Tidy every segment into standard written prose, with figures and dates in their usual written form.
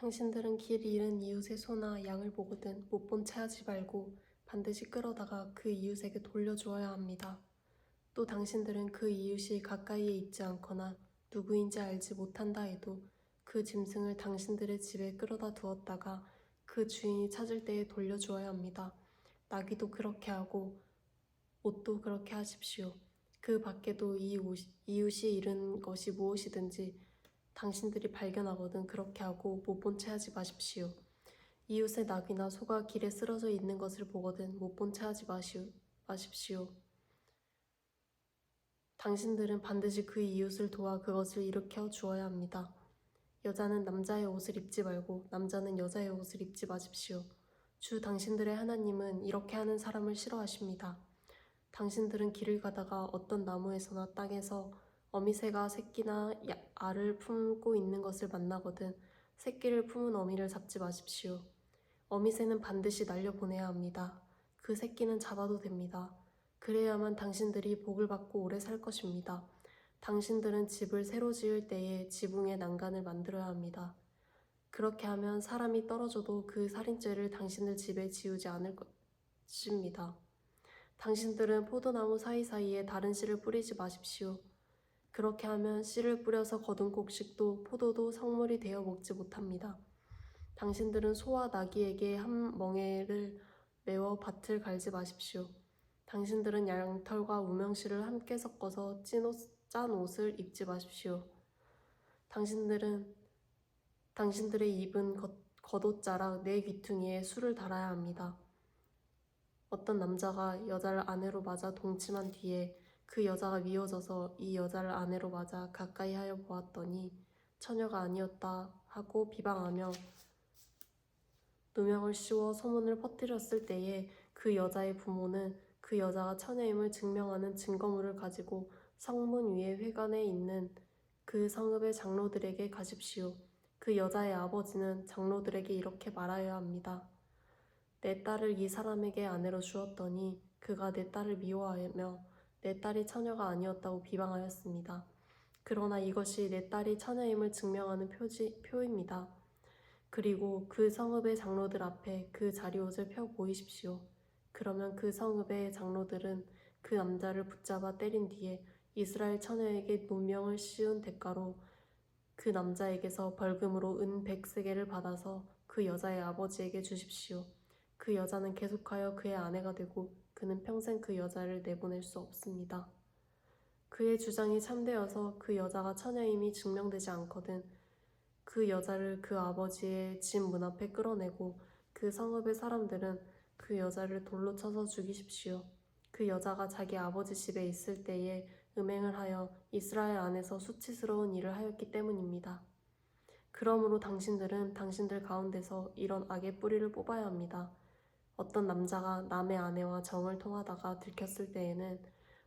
당신들은 길 잃은 이웃의 소나 양을 보거든 못 본 채 하지 말고 반드시 끌어다가 그 이웃에게 돌려주어야 합니다. 또 당신들은 그 이웃이 가까이에 있지 않거나 누구인지 알지 못한다 해도 그 짐승을 당신들의 집에 끌어다 두었다가 그 주인이 찾을 때에 돌려주어야 합니다. 나귀도 그렇게 하고 옷도 그렇게 하십시오. 그 밖에도 이웃이 잃은 것이 무엇이든지 당신들이 발견하거든 그렇게 하고 못 본 채 하지 마십시오. 이웃의 낙이나 소가 길에 쓰러져 있는 것을 보거든 못 본 채 하지 마십시오. 당신들은 반드시 그 이웃을 도와 그것을 일으켜 주어야 합니다. 여자는 남자의 옷을 입지 말고 남자는 여자의 옷을 입지 마십시오. 주 당신들의 하나님은 이렇게 하는 사람을 싫어하십니다. 당신들은 길을 가다가 어떤 나무에서나 땅에서 어미새가 새끼나 알을 품고 있는 것을 만나거든 새끼를 품은 어미를 잡지 마십시오. 어미새는 반드시 날려보내야 합니다. 그 새끼는 잡아도 됩니다. 그래야만 당신들이 복을 받고 오래 살 것입니다. 당신들은 집을 새로 지을 때에 지붕에 난간을 만들어야 합니다. 그렇게 하면 사람이 떨어져도 그 살인죄를 당신들 집에 지우지 않을 것입니다. 당신들은 포도나무 사이사이에 다른 씨를 뿌리지 마십시오. 그렇게 하면 씨를 뿌려서 거둔 곡식도 포도도 성물이 되어 먹지 못합니다. 당신들은 소와 나귀에게 한 멍에를 메워 밭을 갈지 마십시오. 당신들은 양털과 우명실을 함께 섞어서 짠 옷을 입지 마십시오. 당신들의 입은 겉옷자락 네 귀퉁이에 술을 달아야 합니다. 어떤 남자가 여자를 아내로 맞아 동침한 뒤에 그 여자가 미워져서 이 여자를 아내로 맞아 가까이 하여 보았더니 처녀가 아니었다 하고 비방하며 누명을 씌워 소문을 퍼뜨렸을 때에 그 여자의 부모는 그 여자가 처녀임을 증명하는 증거물을 가지고 성문 위에 회관에 있는 그 성읍의 장로들에게 가십시오. 그 여자의 아버지는 장로들에게 이렇게 말하여야 합니다. 내 딸을 이 사람에게 아내로 주었더니 그가 내 딸을 미워하며 내 딸이 처녀가 아니었다고 비방하였습니다. 그러나 이것이 내 딸이 처녀임을 증명하는 표입니다. 그리고 그 성읍의 장로들 앞에 그 자리옷을 펴 보이십시오. 그러면 그 성읍의 장로들은 그 남자를 붙잡아 때린 뒤에 이스라엘 처녀에게 누명을 씌운 대가로 그 남자에게서 벌금으로 은 100세겔을 받아서 그 여자의 아버지에게 주십시오. 그 여자는 계속하여 그의 아내가 되고 그는 평생 그 여자를 내보낼 수 없습니다. 그의 주장이 참되어서 그 여자가 처녀임이 증명되지 않거든 그 여자를 그 아버지의 집 문 앞에 끌어내고 그 성읍의 사람들은 그 여자를 돌로 쳐서 죽이십시오. 그 여자가 자기 아버지 집에 있을 때에 음행을 하여 이스라엘 안에서 수치스러운 일을 하였기 때문입니다. 그러므로 당신들은 당신들 가운데서 이런 악의 뿌리를 뽑아야 합니다. 어떤 남자가 남의 아내와 정을 통하다가 들켰을 때에는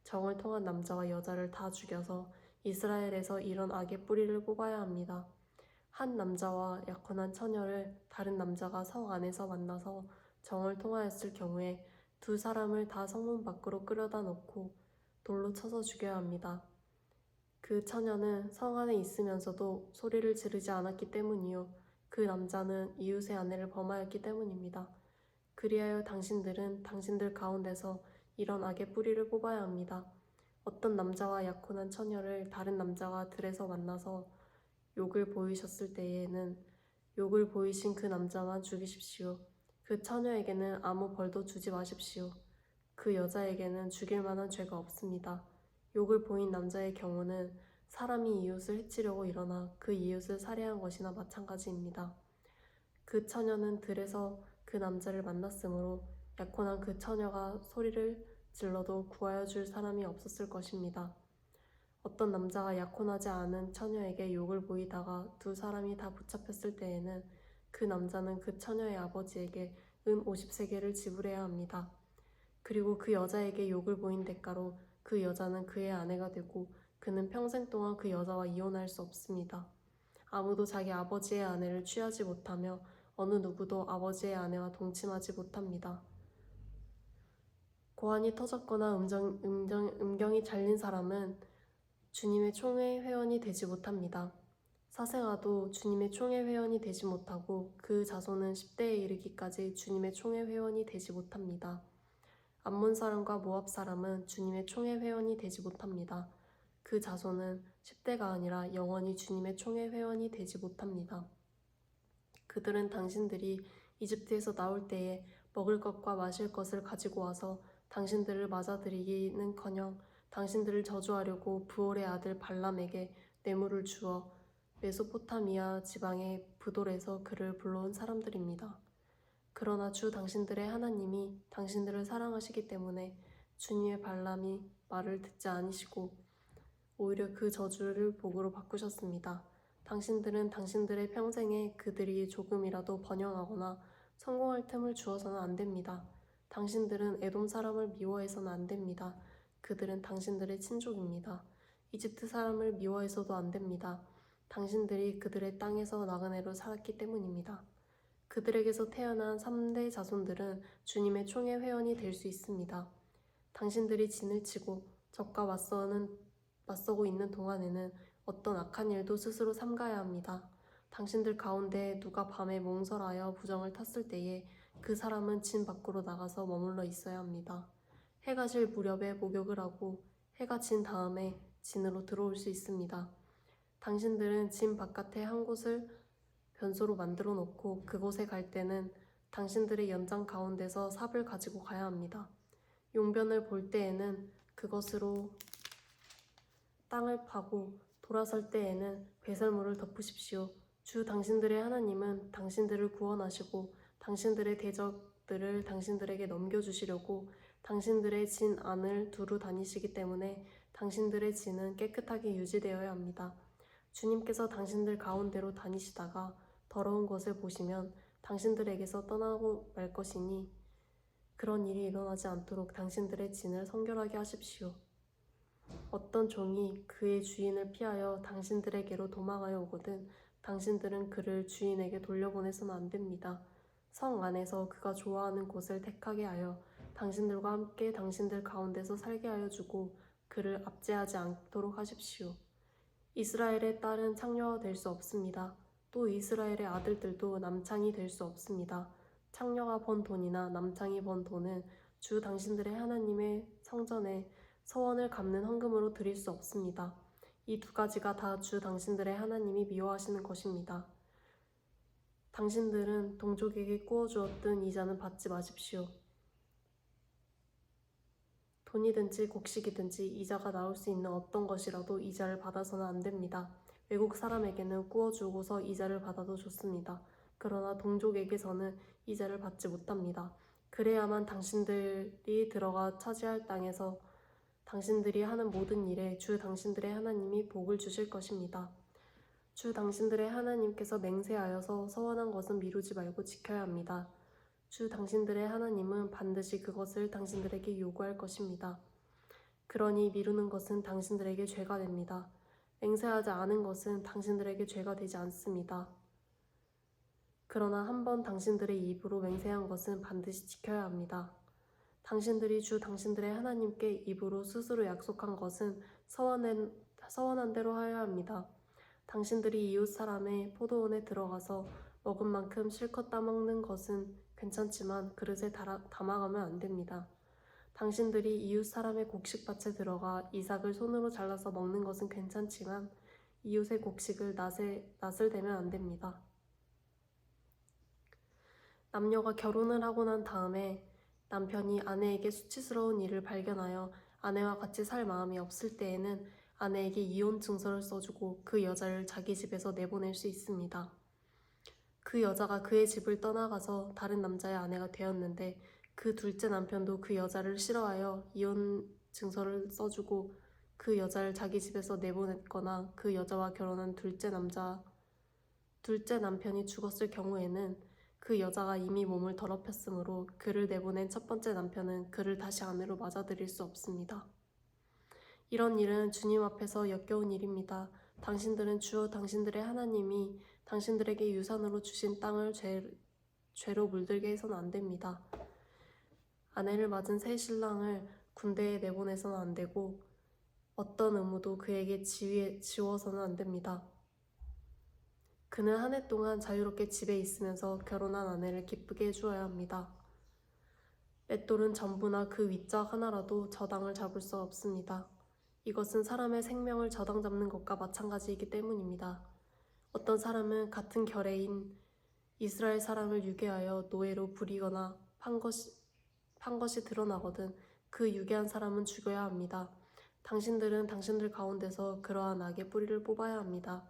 정을 통한 남자와 여자를 다 죽여서 이스라엘에서 이런 악의 뿌리를 뽑아야 합니다. 한 남자와 약혼한 처녀를 다른 남자가 성 안에서 만나서 정을 통하였을 경우에 두 사람을 다 성문 밖으로 끌어다 놓고 돌로 쳐서 죽여야 합니다. 그 처녀는 성 안에 있으면서도 소리를 지르지 않았기 때문이요. 그 남자는 이웃의 아내를 범하였기 때문입니다. 그리하여 당신들은 당신들 가운데서 이런 악의 뿌리를 뽑아야 합니다. 어떤 남자와 약혼한 처녀를 다른 남자가 들에서 만나서 욕을 보이셨을 때에는 욕을 보이신 그 남자만 죽이십시오. 그 처녀에게는 아무 벌도 주지 마십시오. 그 여자에게는 죽일 만한 죄가 없습니다. 욕을 보인 남자의 경우는 사람이 이웃을 해치려고 일어나 그 이웃을 살해한 것이나 마찬가지입니다. 그 처녀는 들에서 그 남자를 만났으므로 약혼한 그 처녀가 소리를 질러도 구하여 줄 사람이 없었을 것입니다. 어떤 남자가 약혼하지 않은 처녀에게 욕을 보이다가 두 사람이 다 붙잡혔을 때에는 그 남자는 그 처녀의 아버지에게 은 50세겔을 지불해야 합니다. 그리고 그 여자에게 욕을 보인 대가로 그 여자는 그의 아내가 되고 그는 평생 동안 그 여자와 이혼할 수 없습니다. 아무도 자기 아버지의 아내를 취하지 못하며 어느 누구도 아버지의 아내와 동침하지 못합니다. 고환이 터졌거나 음경이 잘린 사람은 주님의 총회 회원이 되지 못합니다. 사생아도 주님의 총회 회원이 되지 못하고 그 자손은 10대에 이르기까지 주님의 총회 회원이 되지 못합니다. 암몬 사람과 모압 사람은 주님의 총회 회원이 되지 못합니다. 그 자손은 10대가 아니라 영원히 주님의 총회 회원이 되지 못합니다. 그들은 당신들이 이집트에서 나올 때에 먹을 것과 마실 것을 가지고 와서 당신들을 맞아들이기는커녕 당신들을 저주하려고 브올의 아들 발람에게 뇌물을 주어 메소포타미아 지방의 브돌에서 그를 불러온 사람들입니다. 그러나 주 당신들의 하나님이 당신들을 사랑하시기 때문에 주님의 발람이 말을 듣지 않으시고 오히려 그 저주를 복으로 바꾸셨습니다. 당신들은 당신들의 평생에 그들이 조금이라도 번영하거나 성공할 틈을 주어서는 안 됩니다. 당신들은 에돔 사람을 미워해서는 안 됩니다. 그들은 당신들의 친족입니다. 이집트 사람을 미워해서도 안 됩니다. 당신들이 그들의 땅에서 나그네로 살았기 때문입니다. 그들에게서 태어난 3대 자손들은 주님의 총회 회원이 될 수 있습니다. 당신들이 진을 치고 적과 맞서고 있는 동안에는 어떤 악한 일도 스스로 삼가야 합니다. 당신들 가운데 누가 밤에 몽설하여 부정을 탔을 때에 그 사람은 진 밖으로 나가서 머물러 있어야 합니다. 해가 질 무렵에 목욕을 하고 해가 진 다음에 진으로 들어올 수 있습니다. 당신들은 진 바깥에 한 곳을 변소로 만들어 놓고 그곳에 갈 때는 당신들의 연장 가운데서 삽을 가지고 가야 합니다. 용변을 볼 때에는 그것으로 땅을 파고 돌아설 때에는 배설물을 덮으십시오. 주 당신들의 하나님은 당신들을 구원하시고 당신들의 대적들을 당신들에게 넘겨주시려고 당신들의 진 안을 두루 다니시기 때문에 당신들의 진은 깨끗하게 유지되어야 합니다. 주님께서 당신들 가운데로 다니시다가 더러운 것을 보시면 당신들에게서 떠나고 말 것이니 그런 일이 일어나지 않도록 당신들의 진을 성결하게 하십시오. 어떤 종이 그의 주인을 피하여 당신들에게로 도망하여 오거든 당신들은 그를 주인에게 돌려보내서는 안 됩니다. 성 안에서 그가 좋아하는 곳을 택하게 하여 당신들과 함께 당신들 가운데서 살게 하여 주고 그를 압제하지 않도록 하십시오. 이스라엘의 딸은 창녀가 될 수 없습니다. 또 이스라엘의 아들들도 남창이 될 수 없습니다. 창녀가 번 돈이나 남창이 번 돈은 주 당신들의 하나님의 성전에 서원을 갚는 헌금으로 드릴 수 없습니다. 이 두 가지가 다 주 당신들의 하나님이 미워하시는 것입니다. 당신들은 동족에게 꾸어주었던 이자는 받지 마십시오. 돈이든지 곡식이든지 이자가 나올 수 있는 어떤 것이라도 이자를 받아서는 안 됩니다. 외국 사람에게는 꾸어주고서 이자를 받아도 좋습니다. 그러나 동족에게서는 이자를 받지 못합니다. 그래야만 당신들이 들어가 차지할 땅에서 당신들이 하는 모든 일에 주 당신들의 하나님이 복을 주실 것입니다. 주 당신들의 하나님께서 맹세하여서 서원한 것은 미루지 말고 지켜야 합니다. 주 당신들의 하나님은 반드시 그것을 당신들에게 요구할 것입니다. 그러니 미루는 것은 당신들에게 죄가 됩니다. 맹세하지 않은 것은 당신들에게 죄가 되지 않습니다. 그러나 한번 당신들의 입으로 맹세한 것은 반드시 지켜야 합니다. 당신들이 주 당신들의 하나님께 입으로 스스로 약속한 것은 서원한 대로 하여야 합니다. 당신들이 이웃 사람의 포도원에 들어가서 먹은 만큼 실컷 따먹는 것은 괜찮지만 그릇에 담아가면 안 됩니다. 당신들이 이웃 사람의 곡식밭에 들어가 이삭을 손으로 잘라서 먹는 것은 괜찮지만 이웃의 곡식을 낫을 대면 안 됩니다. 남녀가 결혼을 하고 난 다음에 남편이 아내에게 수치스러운 일을 발견하여 아내와 같이 살 마음이 없을 때에는 아내에게 이혼 증서를 써주고 그 여자를 자기 집에서 내보낼 수 있습니다. 그 여자가 그의 집을 떠나가서 다른 남자의 아내가 되었는데 그 둘째 남편도 그 여자를 싫어하여 이혼 증서를 써주고 그 여자를 자기 집에서 내보냈거나 그 여자와 결혼한 둘째 남편이 죽었을 경우에는 그 여자가 이미 몸을 더럽혔으므로 그를 내보낸 첫 번째 남편은 그를 다시 아내로 맞아들일 수 없습니다. 이런 일은 주님 앞에서 역겨운 일입니다. 당신들은 주 당신들의 하나님이 당신들에게 유산으로 주신 땅을 죄로 물들게 해서는 안 됩니다. 아내를 맞은 새 신랑을 군대에 내보내서는 안 되고 어떤 의무도 그에게 지워서는 안 됩니다. 그는 한 해 동안 자유롭게 집에 있으면서 결혼한 아내를 기쁘게 해주어야 합니다. 맷돌은 전부나 그 윗짝 하나라도 저당을 잡을 수 없습니다. 이것은 사람의 생명을 저당 잡는 것과 마찬가지이기 때문입니다. 어떤 사람은 같은 결의인 이스라엘 사람을 유괴하여 노예로 부리거나 판 것이 드러나거든 그 유괴한 사람은 죽여야 합니다. 당신들은 당신들 가운데서 그러한 악의 뿌리를 뽑아야 합니다.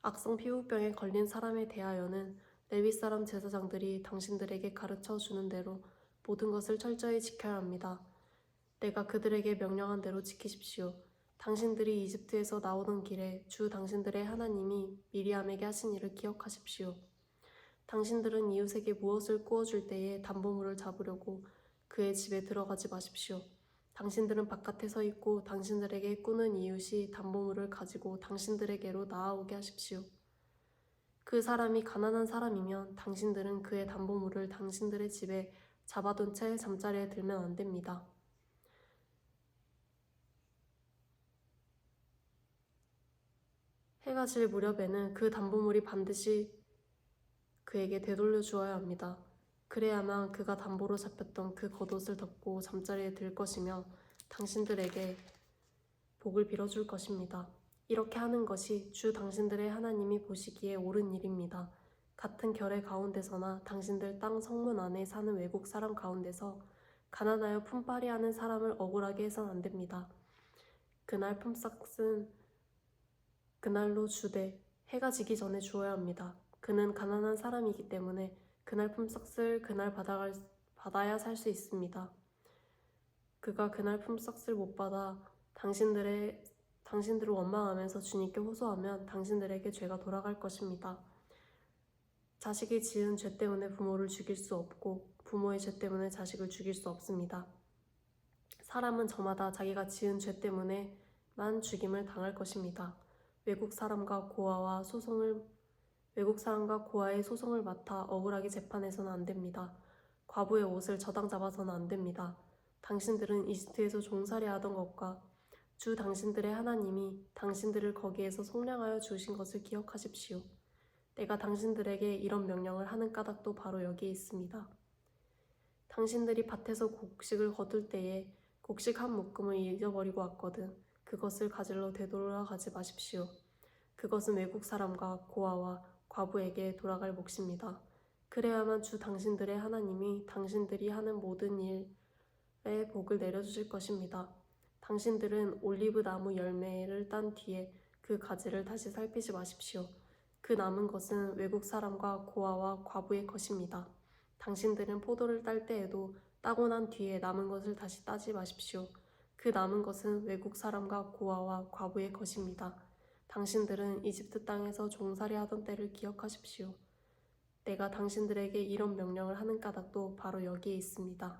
악성 피부병에 걸린 사람에 대하여는 레위 사람 제사장들이 당신들에게 가르쳐 주는 대로 모든 것을 철저히 지켜야 합니다. 내가 그들에게 명령한 대로 지키십시오. 당신들이 이집트에서 나오던 길에 주 당신들의 하나님이 미리암에게 하신 일을 기억하십시오. 당신들은 이웃에게 무엇을 구워줄 때에 담보물을 잡으려고 그의 집에 들어가지 마십시오. 당신들은 바깥에 서 있고 당신들에게 꾸는 이웃이 담보물을 가지고 당신들에게로 나아오게 하십시오. 그 사람이 가난한 사람이면 당신들은 그의 담보물을 당신들의 집에 잡아둔 채 잠자리에 들면 안 됩니다. 해가 질 무렵에는 그 담보물이 반드시 그에게 되돌려 주어야 합니다. 그래야만 그가 담보로 잡혔던 그 겉옷을 덮고 잠자리에 들 것이며 당신들에게 복을 빌어줄 것입니다. 이렇게 하는 것이 주 당신들의 하나님이 보시기에 옳은 일입니다. 같은 결의 가운데서나 당신들 땅 성문 안에 사는 외국 사람 가운데서 가난하여 품팔이하는 사람을 억울하게 해선 안 됩니다. 그날 품삯은 그날로 주되 해가 지기 전에 주어야 합니다. 그는 가난한 사람이기 때문에 그날 품삯을 그날 받아야 살 수 있습니다. 그가 그날 품삯을 못 받아 당신들을 원망하면서 주님께 호소하면 당신들에게 죄가 돌아갈 것입니다. 자식이 지은 죄 때문에 부모를 죽일 수 없고 부모의 죄 때문에 자식을 죽일 수 없습니다. 사람은 저마다 자기가 지은 죄 때문에만 죽임을 당할 것입니다. 외국 사람과 고아의 소송을 맡아 억울하게 재판해서는 안 됩니다. 과부의 옷을 저당 잡아서는 안 됩니다. 당신들은 이집트에서 종살이 하던 것과 주 당신들의 하나님이 당신들을 거기에서 속량하여 주신 것을 기억하십시오. 내가 당신들에게 이런 명령을 하는 까닭도 바로 여기에 있습니다. 당신들이 밭에서 곡식을 거둘 때에 곡식 한 묶음을 잊어버리고 왔거든 그것을 가지러 되돌아가지 마십시오. 그것은 외국 사람과 고아와 과부에게 돌아갈 몫입니다. 그래야만 주 당신들의 하나님이 당신들이 하는 모든 일에 복을 내려주실 것입니다. 당신들은 올리브 나무 열매를 딴 뒤에 그 가지를 다시 살피지 마십시오. 그 남은 것은 외국 사람과 고아와 과부의 것입니다. 당신들은 포도를 딸 때에도 따고 난 뒤에 남은 것을 다시 따지 마십시오. 그 남은 것은 외국 사람과 고아와 과부의 것입니다. 당신들은 이집트 땅에서 종살이 하던 때를 기억하십시오. 내가 당신들에게 이런 명령을 하는 까닭도 바로 여기에 있습니다.